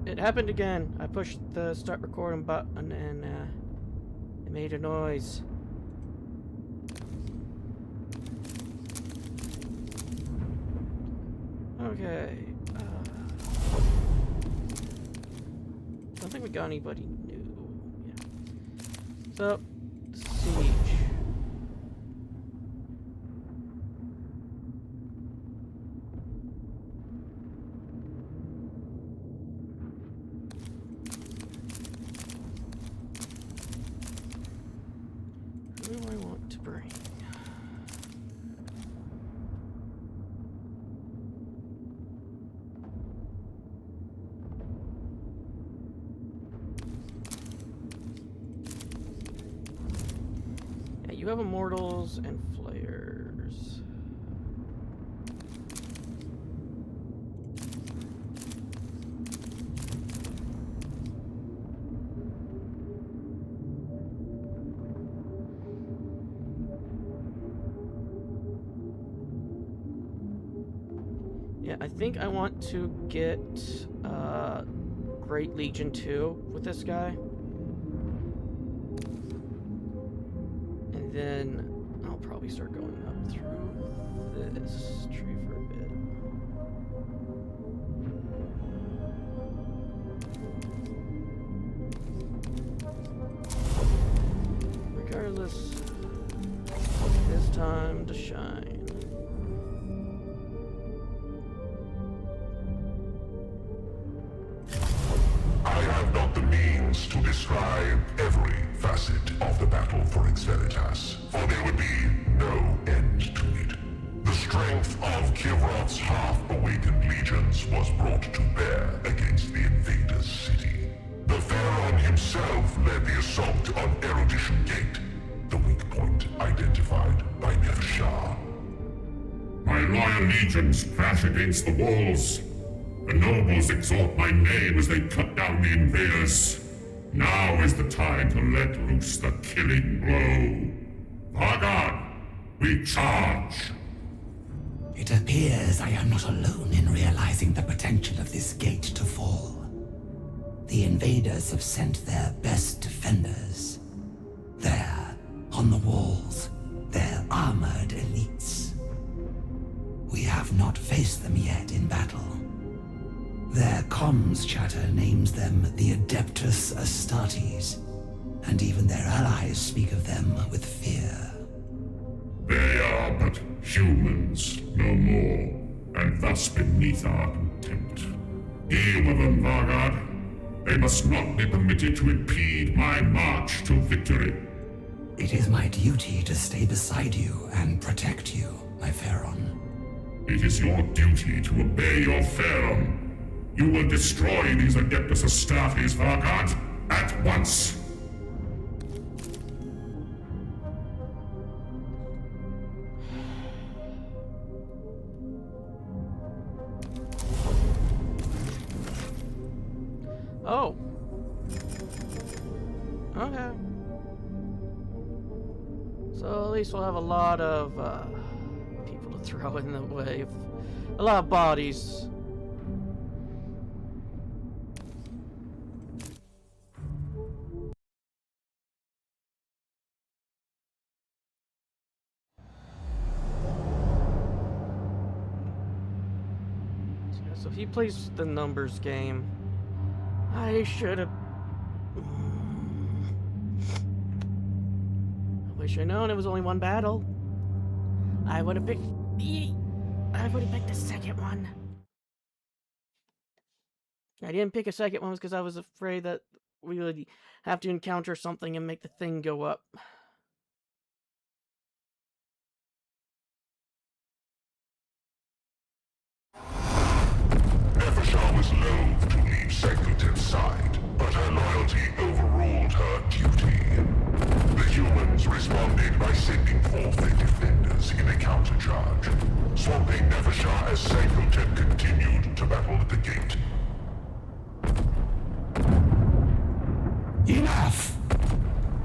it happened again. I pushed the start recording button and it made a noise. Okay. Don't think we got anybody new. Yeah. So, siege. Who do I want to bring? You have immortals and flares. Yeah, I think I want to get Great Legion 2 with this guy. Then I'll probably start going up through this tree for a bit. Regardless, it's time to shine. I have not the means to describe every facet of the battle for Xveritas, for there would be no end to it. The strength of Kivrov's half-awakened legions was brought to bear against the invaders' city. The Pharaon himself led the assault on Erudition Gate, the weak point identified by Nefshar. My loyal legions crash against the walls. The nobles exalt my name as they cut down the invaders. Now is the time to let loose the killing blow. Vargard, we charge! It appears I am not alone in realizing the potential of this gate to fall. The invaders have sent their best defenders. There, on the walls, their armored elites. We have not faced them yet in battle. Their comms chatter names them the Adeptus Astartes, and even their allies speak of them with fear. They are but humans, no more, and thus beneath our contempt. Deal with them, Vargard. They must not be permitted to impede my march to victory. It is my duty to stay beside you and protect you, my Pharaon. It is your duty to obey your Pharaon. You will destroy these Adeptus Astartes, Vargard, at once. Oh. Okay. So at least we'll have a lot of people to throw in the wave. A lot of bodies. So he plays the numbers game. I should have. I wish I'd known it was only one battle. I would have picked. I would have picked the second one. I didn't pick a second one because I was afraid that we would have to encounter something and make the thing go up. Nefashar was loath to leave Senkutev's side, but her loyalty overruled her duty. The humans responded by sending forth their defenders in a countercharge, swamping Nefashar as Senkutev continued to battle at the gate. Enough!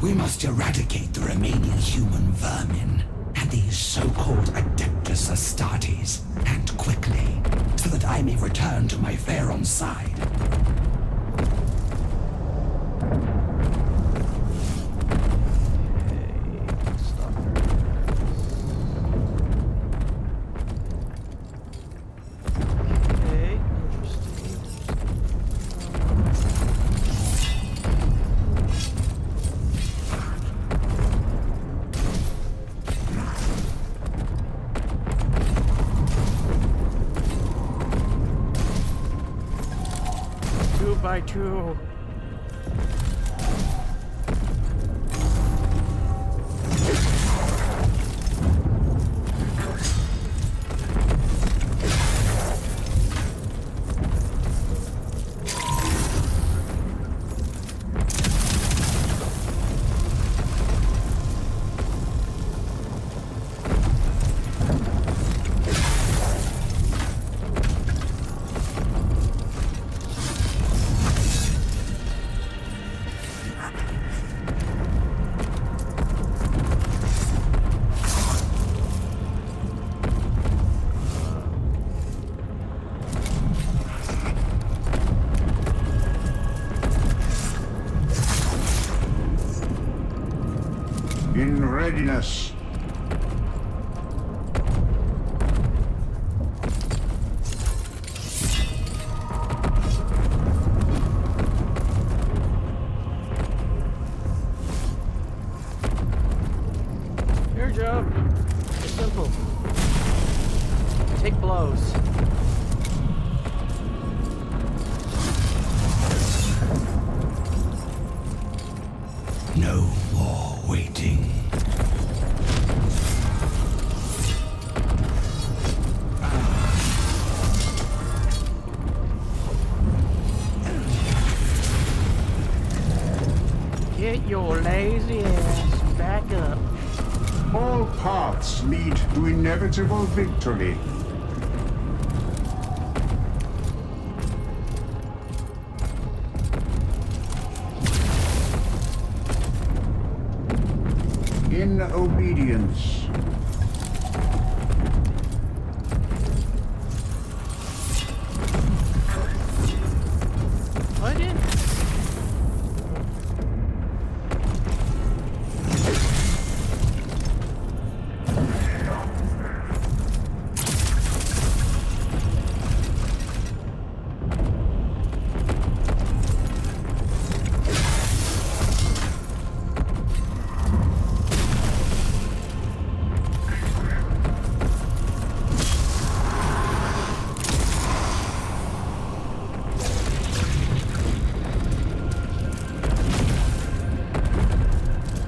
We must eradicate the remaining human vermin and these so-called Adeptus Astartes, and quickly, so that I may return to my Pharaon's side. Okay, interesting. 2x2. In readiness. Your job. It's simple. Take blows. No more waiting. Get your lazy ass back up. All paths lead to inevitable victory. In obedience. I didn't.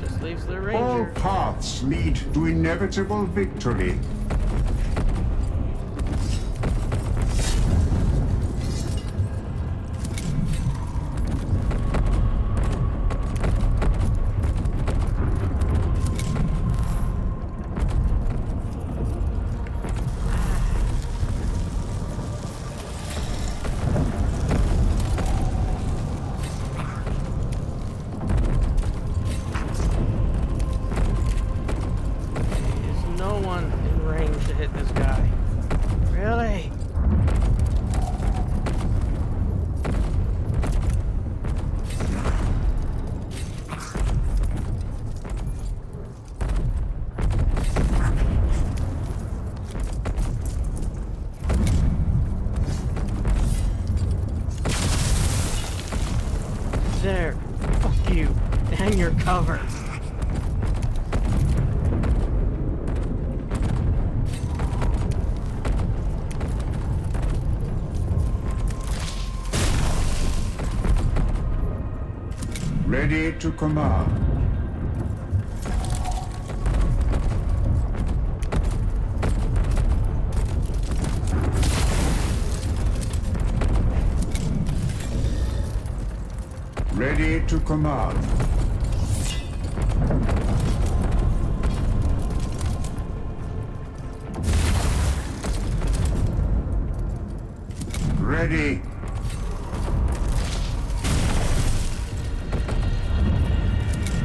Just leaves the All ranger. paths lead to inevitable victory. There's no one in range to hit this guy. Really? There. Fuck you. And your cover. Ready to command. Ready to command. Ready.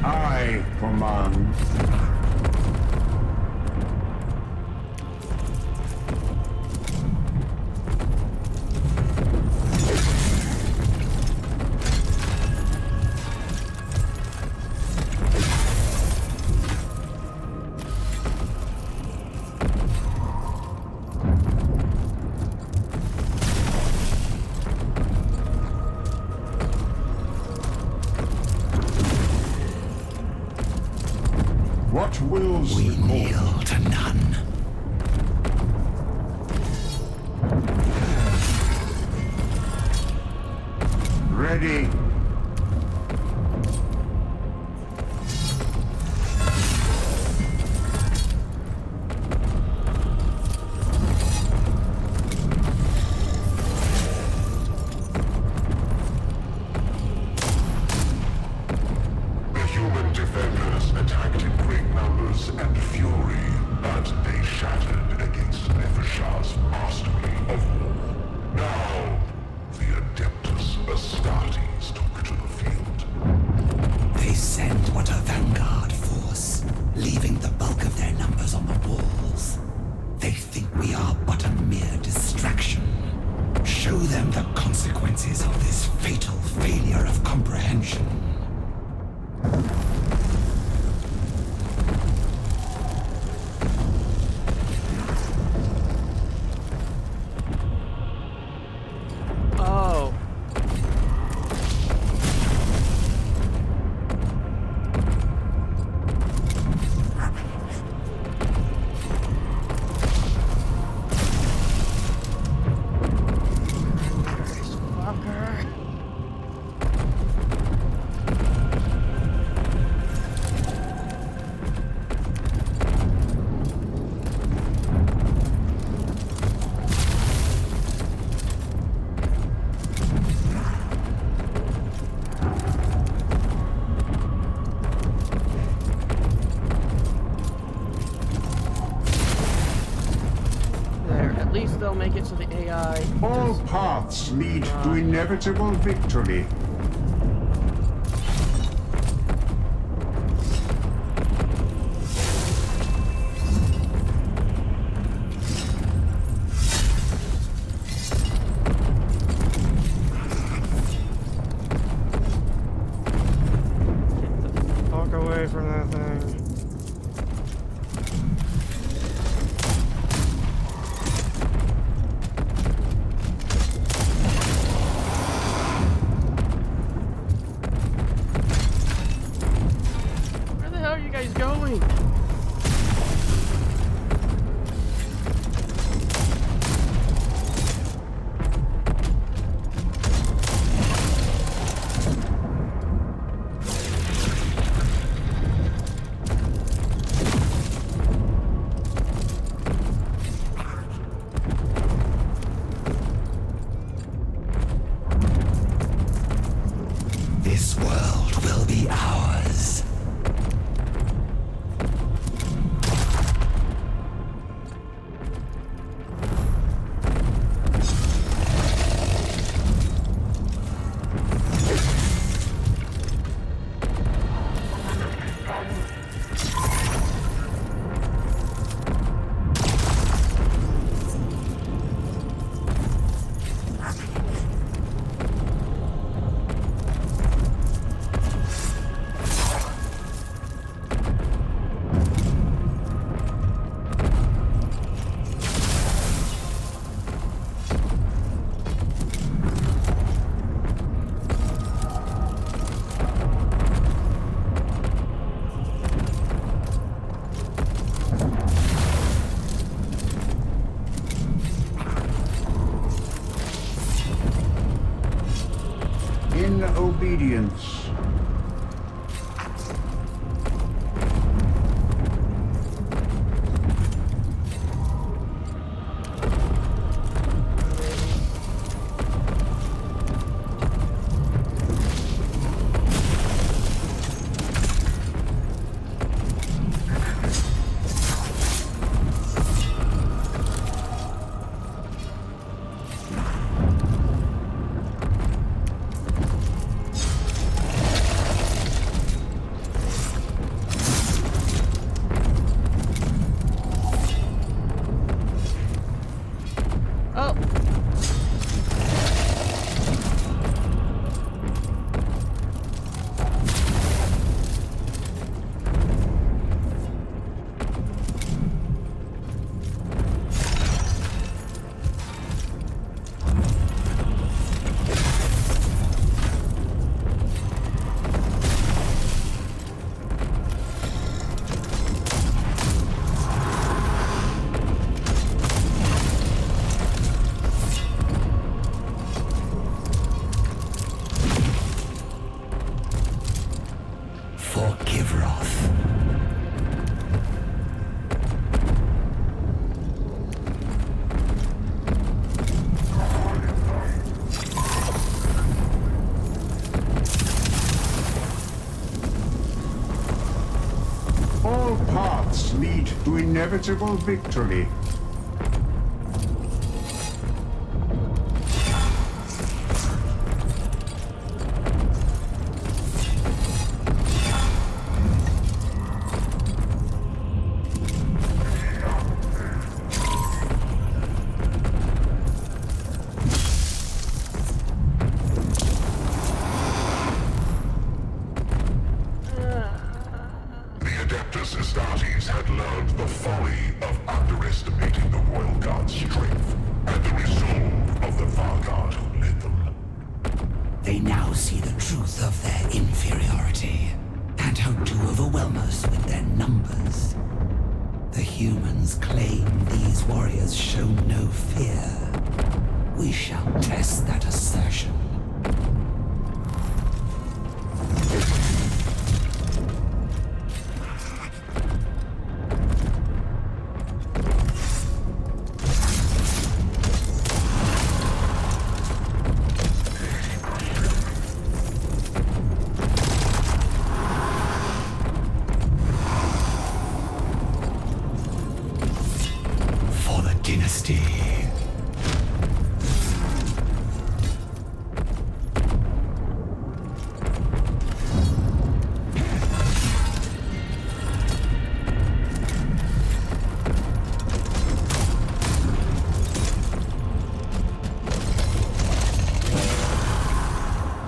I command. wills We the call. kneel to none. Ready. The human defenders attacked in great numbers and fury, but they shattered against Nefershah's mastery of war. Now, the Adeptus Astartes took to the field. They send but a vanguard force, leaving the bulk of their numbers on the walls. They think we are but a mere distraction. Show them the consequences of this fatal failure of comprehension. Oh. Fucker. There, at least they'll make it to the AI. All paths lead to inevitable victory. Walk away from that thing. Where the hell are you guys going? This world will be ours. In obedience. lead to inevitable victory. They now see the truth of their inferiority and hope to overwhelm us with their numbers. The humans claim these warriors show no fear. We shall test that assertion. Dynasty.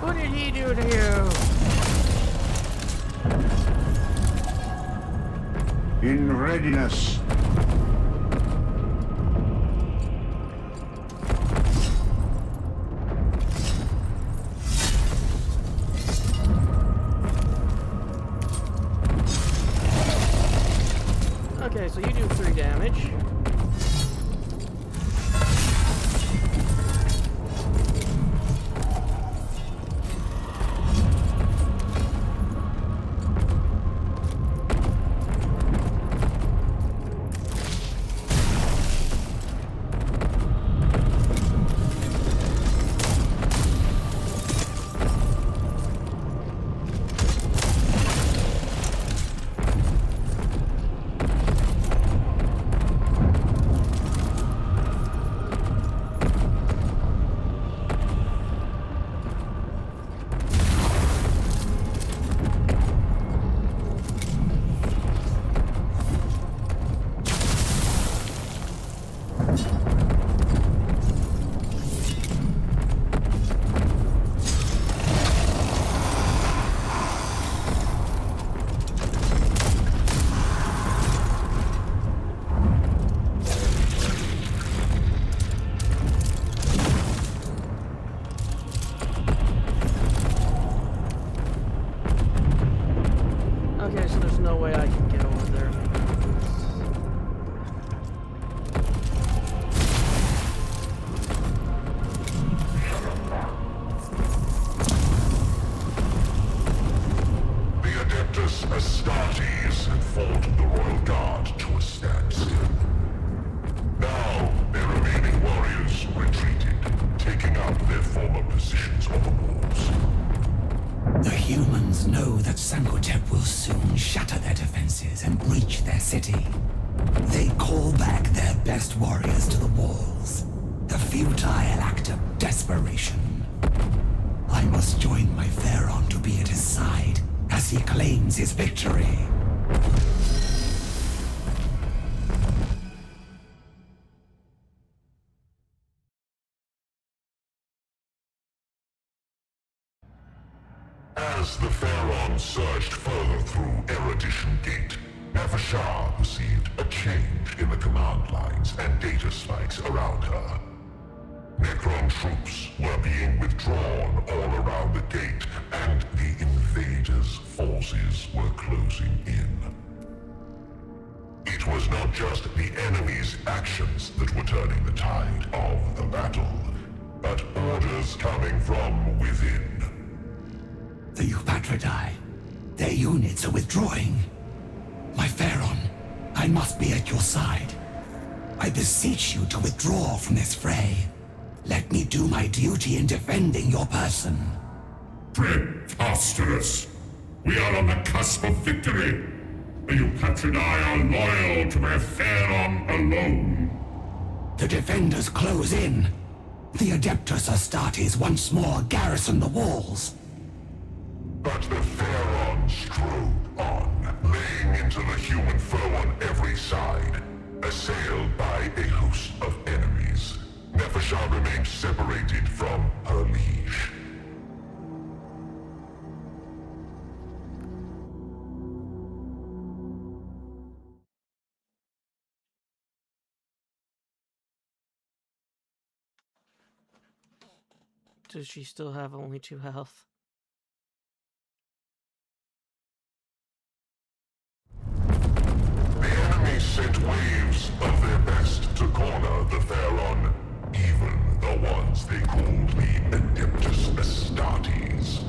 What did he do to you? In readiness. Okay, so you do 3 damage. Okay, so there's no way I can get over there. The Adeptus Astartes had fought the Royal Guard to a standstill. Now, their remaining warriors retreated, taking up their former positions on the walls. The humans know that Sankotep will soon shatter their defenses and breach their city. They call back their best warriors to the walls. A futile act of desperation. I must join my Pharaon to be at his side as he claims his victory. As the Pharaon surged further through Erudition Gate, Nefershah perceived a change in the command lines and data spikes around her. Necron troops were being withdrawn all around the gate, and the invaders' forces were closing in. It was not just the enemy's actions that were turning the tide of the battle, but orders coming from within. The Eupatridae. Their units are withdrawing. My Pharaon, I must be at your side. I beseech you to withdraw from this fray. Let me do my duty in defending your person. Preposterous! We are on the cusp of victory. You captured I are loyal to their Theron alone. The defenders close in. The Adeptus Astartes once more garrison the walls. But the Theron strode on, laying into the human foe on every side, assailed by a host of enemies. Nepheshah remained separated from her liege. Does she still have only 2 health? The enemy sent waves of their best to corner the Theron, even the ones they called the Adeptus Astartes.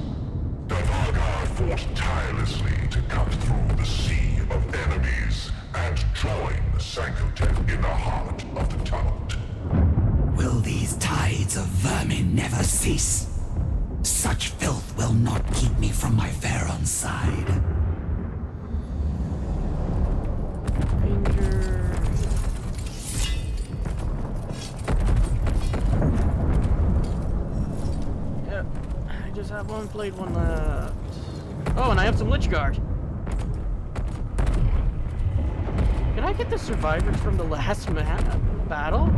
Davagar fought tirelessly to cut through the sea of enemies and join the Sanctotep in the heart of the Tumult. Will these tides of vermin never cease? Such filth will not keep me from my Pharaon's side. Ranger. Yep, I just have one blade, one left. Oh, and I have some Lich Guard. Can I get the survivors from the last battle?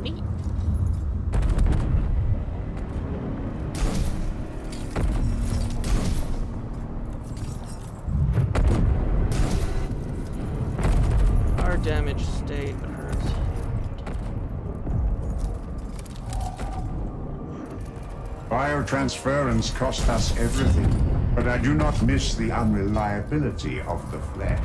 Neat. Our damage stayed, but hers. Biotransference cost us everything, but I do not miss the unreliability of the flesh.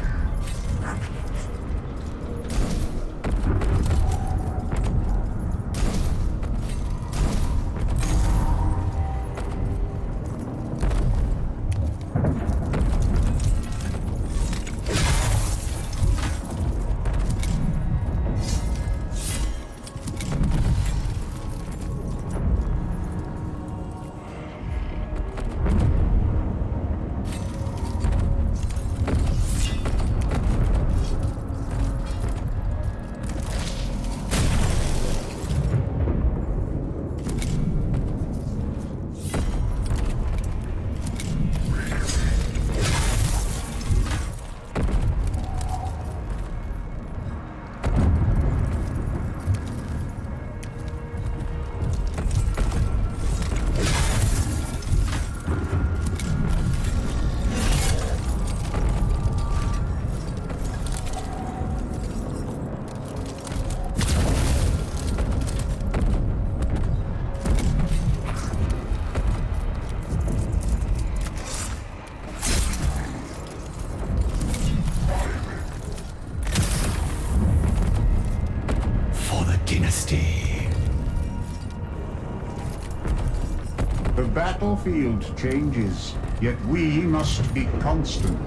The battlefield changes, yet we must be constant.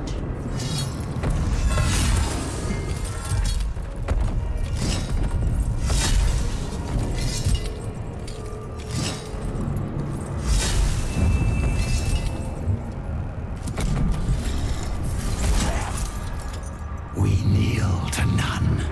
We kneel to none.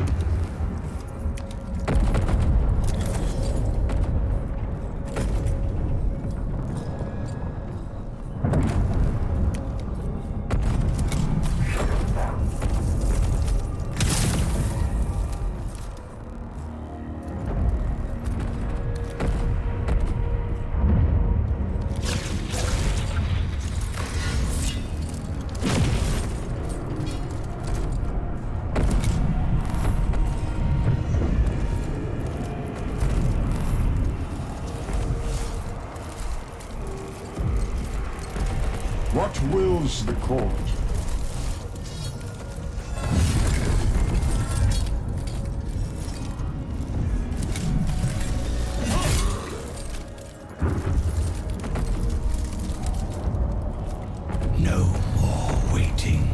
What wills the court? No more waiting.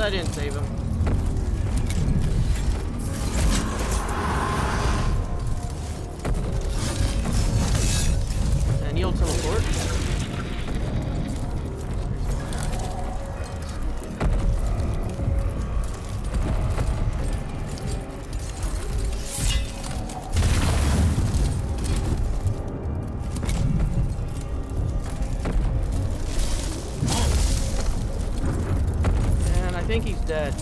I didn't save him. And he'll teleport. And I think he's dead.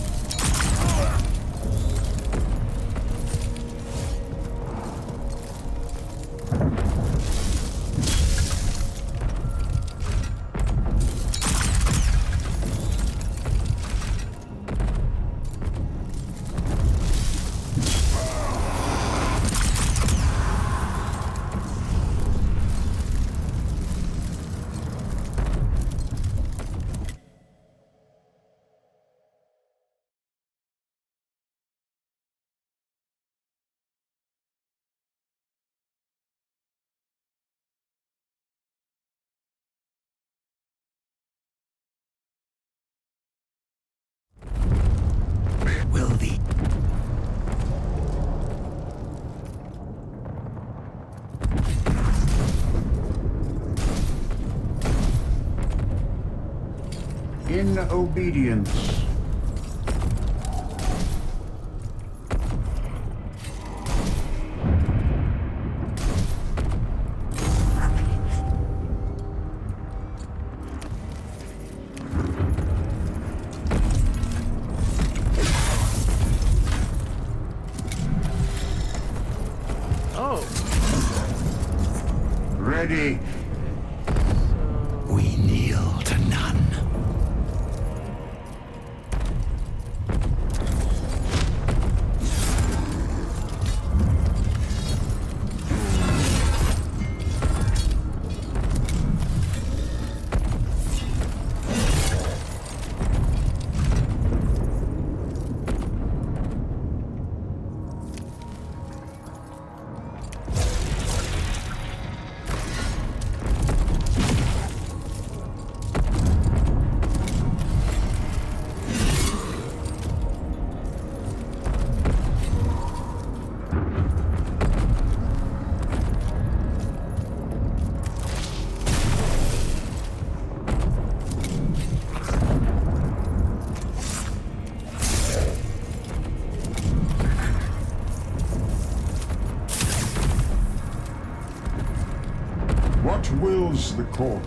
Will the... In obedience. Oh, Ready. We kneel to none. What wills the court?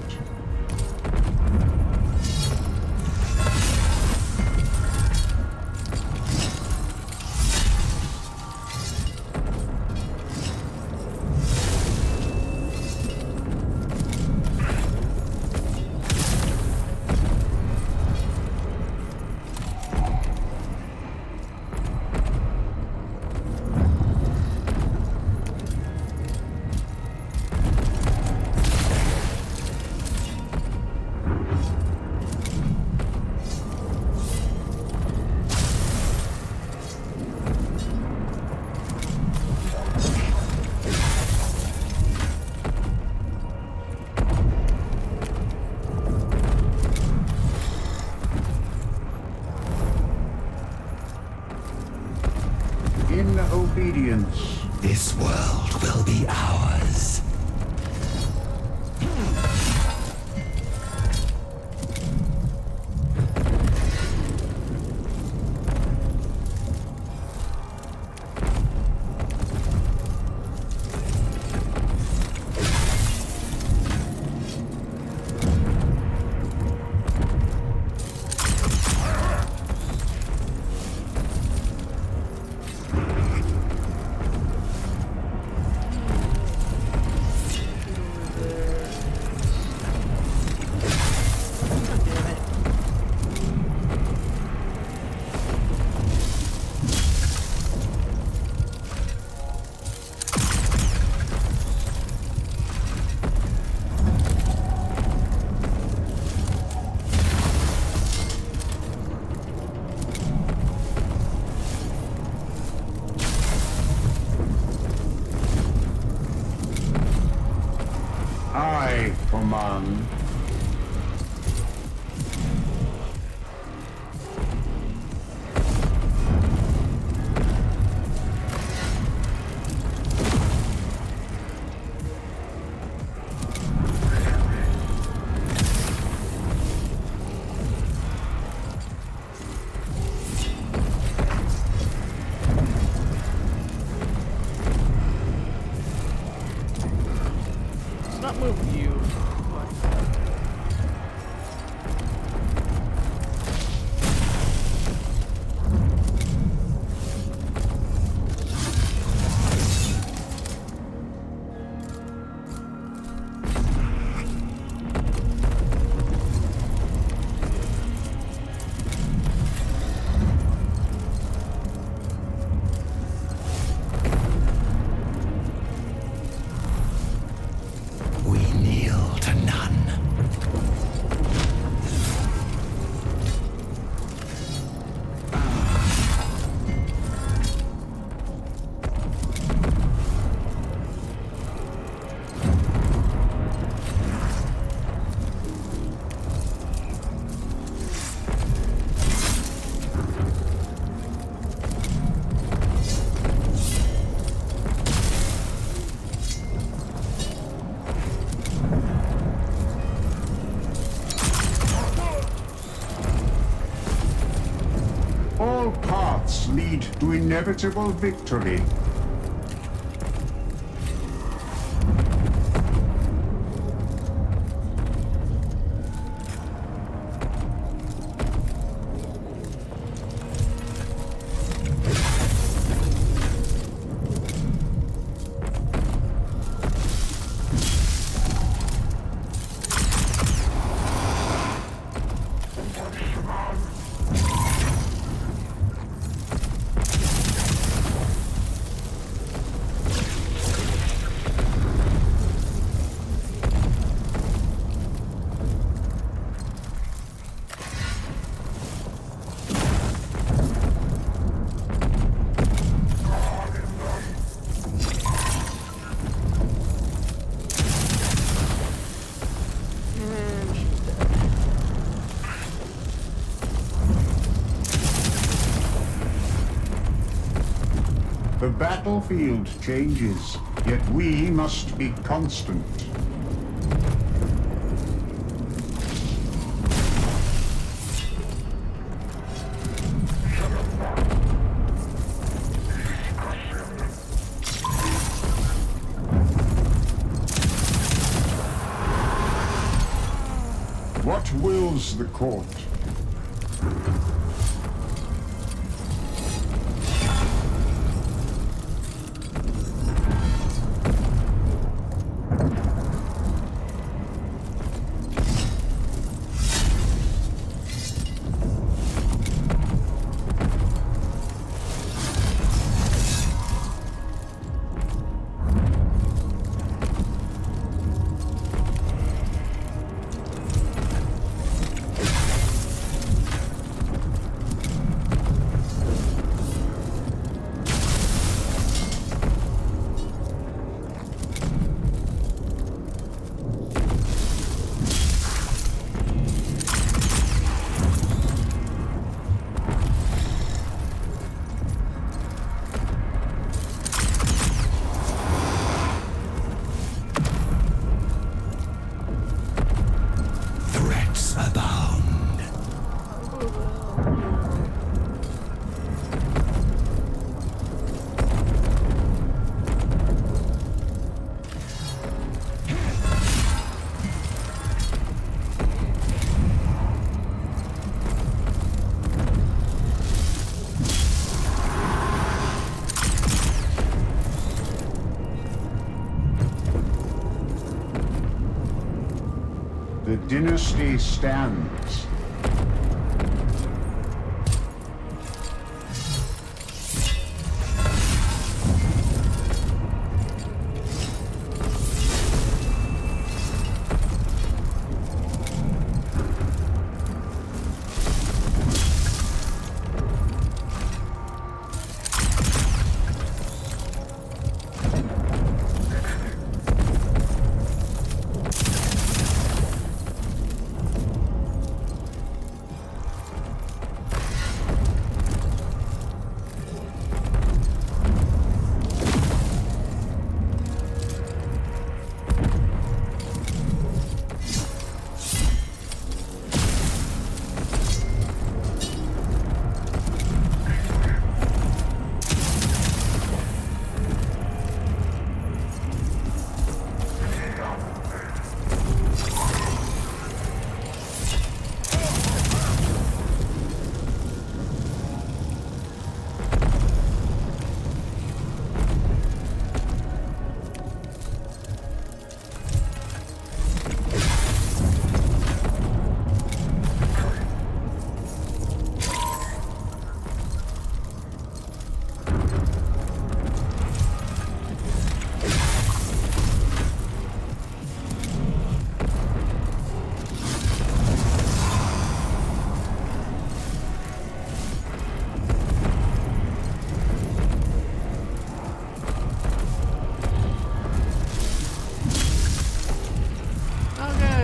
In obedience. This world will be ours. I command. All paths lead to inevitable victory. The battlefield changes, yet we must be constant. What wills the court? The dynasty stands.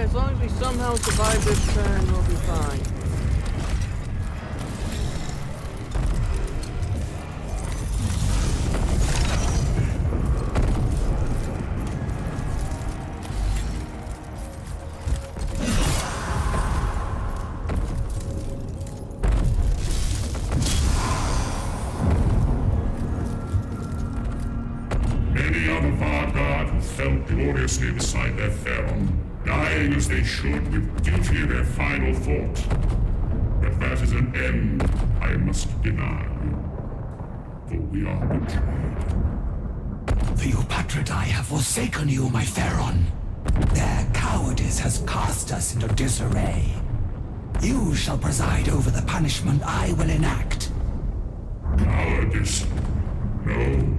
As long as we somehow survive this turn, we'll be fine. fell gloriously beside their Pharaon, dying as they should with duty their final thought. But that is an end I must deny, for we are betrayed. The Eupatridae have forsaken you, my Pharaon. Their cowardice has cast us into disarray. You shall preside over the punishment I will enact. Cowardice? No.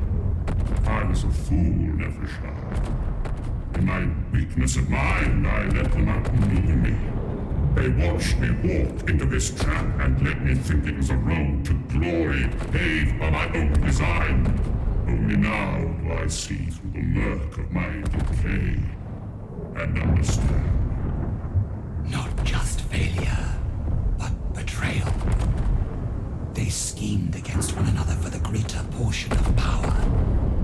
I was a fool, Nevershard. In my weakness of mind, I let them outmaneuver me. They watched me walk into this trap and let me think it was a road to glory paved by my own design. Only now do I see through the murk of my decay and understand. Not just failure, but betrayal. They schemed against one another for the greater portion of power.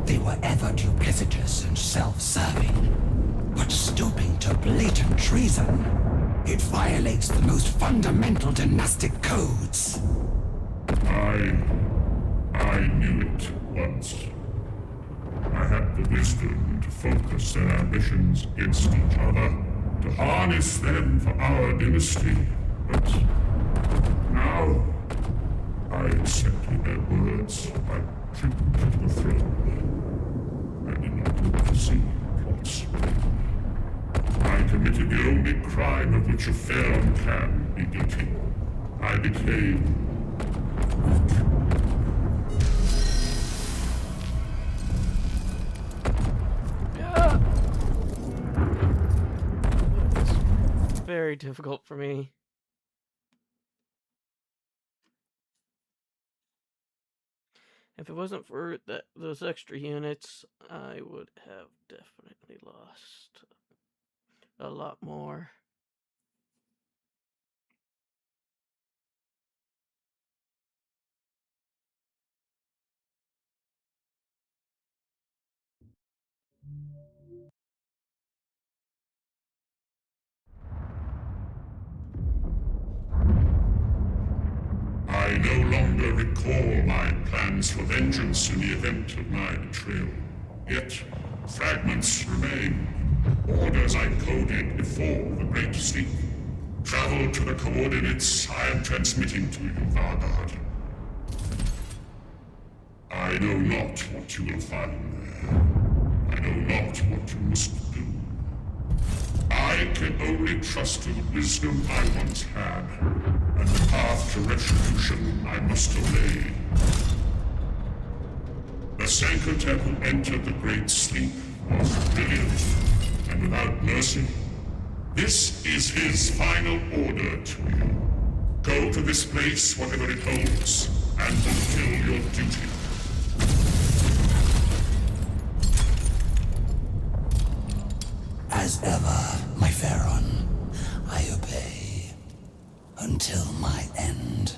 They were ever duplicitous and self-serving. But stooping to blatant treason, it violates the most fundamental dynastic codes. I knew it once. I had the wisdom to focus their ambitions against each other, to harness them for our dynasty. But now, I accepted their words like tribute to the throne. I did not look to see plots. I committed the only crime of which a Pharaon can be guilty. I became weak. It's very difficult for me. If it wasn't for those extra units, I would have definitely lost a lot more. I no longer recall my plans for vengeance in the event of my betrayal. Yet, fragments remain. Orders I coded before the Great Sleep. Travel to the coordinates I am transmitting to you, Vargard. I know not what you will find there. I know not what you must do. I can only trust to the wisdom I once had, and the path to retribution I must obey. The Sancotep who entered the Great Sleep was brilliant, and without mercy. This is his final order to you. Go to this place, whatever it holds, and fulfill your duty. As ever, my Pharaon, I obey until my end.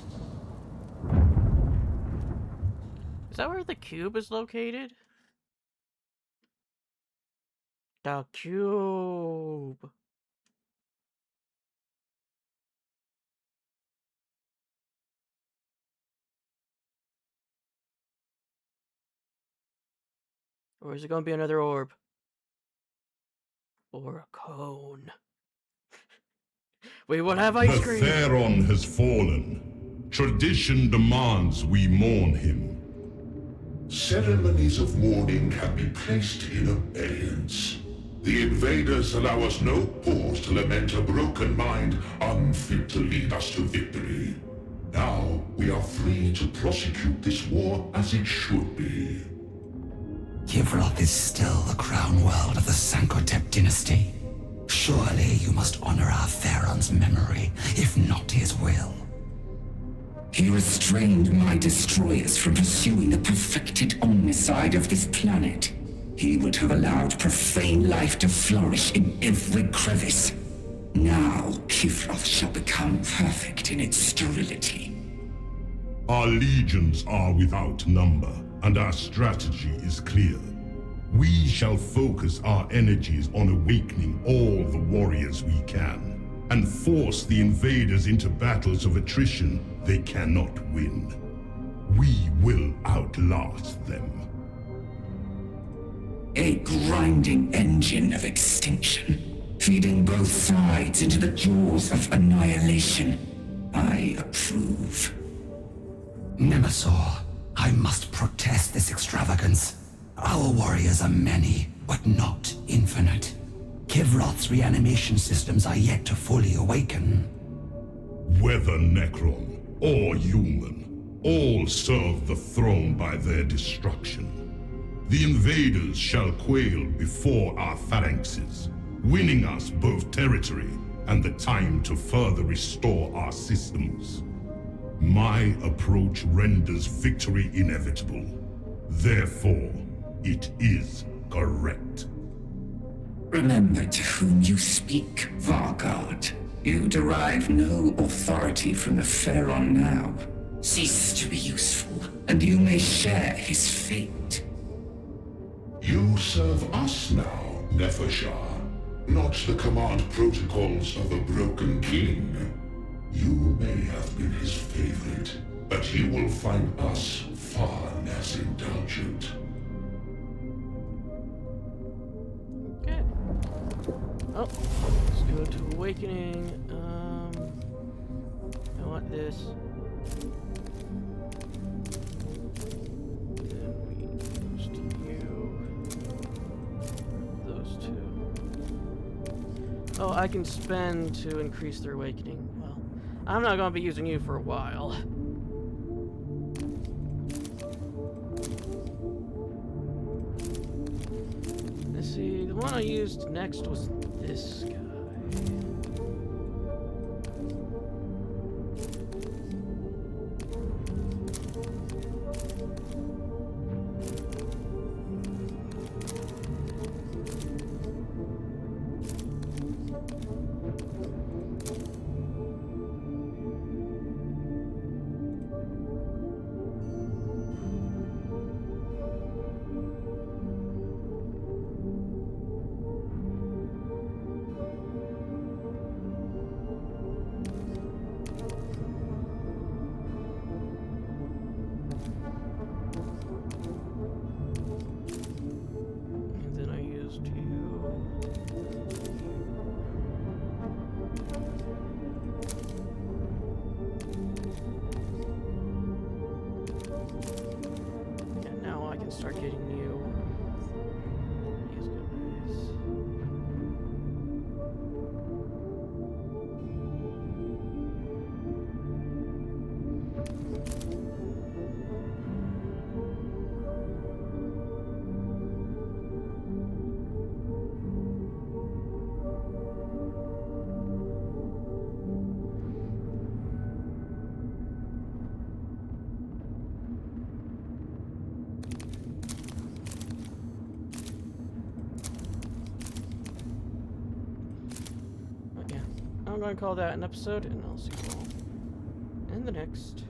Is that where the cube is located? The cube. Or is it going to be another orb? Or a cone? We will have ice The cream! Pharaon has fallen. Tradition demands we mourn him. Ceremonies of mourning can be placed in abeyance. The invaders allow us no pause to lament a broken mind unfit to lead us to victory. Now we are free to prosecute this war as it should be. Kivroth is still the crown world of the Sancotep dynasty. Surely you must honor our Pharaon's memory, if not his will. He restrained my destroyers from pursuing the perfected omnicide of this planet. He would have allowed profane life to flourish in every crevice. Now, Kivroth shall become perfect in its sterility. Our legions are without number, and our strategy is clear. We shall focus our energies on awakening all the warriors we can, and force the invaders into battles of attrition they cannot win. We will outlast them. A grinding engine of extinction, feeding both sides into the jaws of annihilation. I approve. Nemesaur, I must protest this extravagance. Our warriors are many, but not infinite. Kivroth's reanimation systems are yet to fully awaken. Whether Necron or human, all serve the throne by their destruction. The invaders shall quail before our phalanxes, winning us both territory and the time to further restore our systems. My approach renders victory inevitable. Therefore, it is correct. Remember to whom you speak, Vargard. You derive no authority from the Pharaon now. Cease to be useful, and you may share his fate. You serve us now, Nefershar, not the command protocols of a broken king. You may have been his favorite, but he will find us far less indulgent. Okay. Oh, let's go to Awakening. I want this. Then we goes to you. Those two. Oh, I can spend to increase their Awakening. Well, I'm not going to be using you for a while. Let's see, the one I used next was this guy. Start getting you. These guys. I'm going to call that an episode, and I'll see you all in the next.